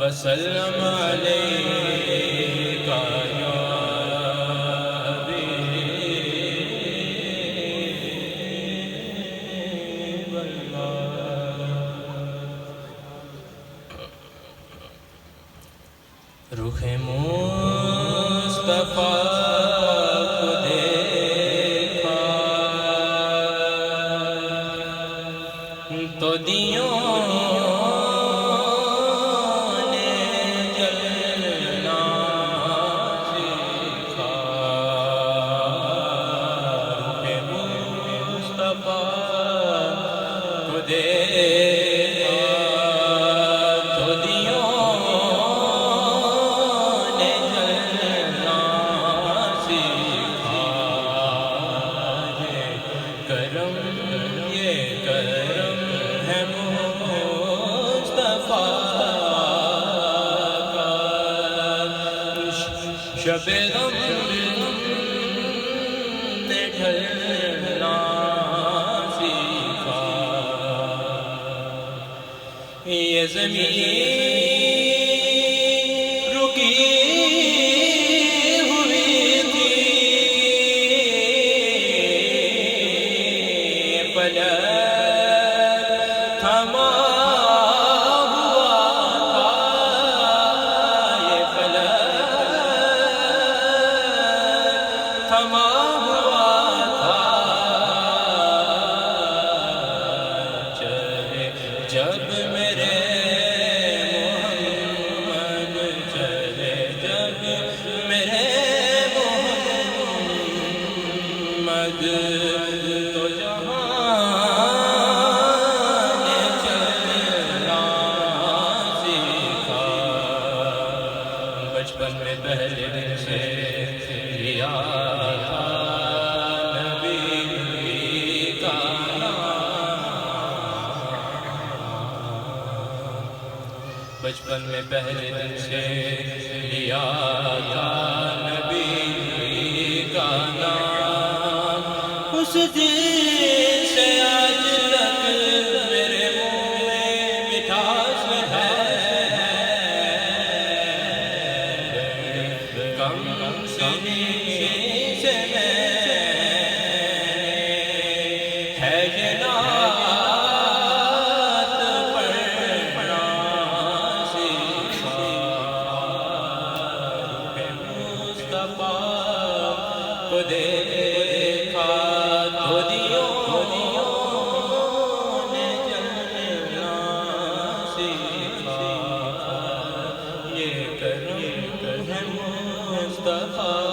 وسلم علیکہ یا حبیب اللہ۔ رخ مصطفیٰ کو دیکھا تو دیوں شب غم نے ڈھلنا سیکھا، یہ زمین رکی ہوئی تھی، فلک تھما جب میرے محمد چلے، جب میرے محمد تو جہان نے چلنا سیکھا۔ بچپن میں پہلے دن سے لیا تھا نبی کا بچپن میں پہلے دن سے لیا تھا نبی کا نام، اس دن سے آج تک میرے منہ میں مٹھاس ہے۔ کم سنی سے میں ہے یہ نعت پڑھنا کو دیکھا تو دیوں نے جلنا سیکھا، یہ کرم ہے مصطفیٰ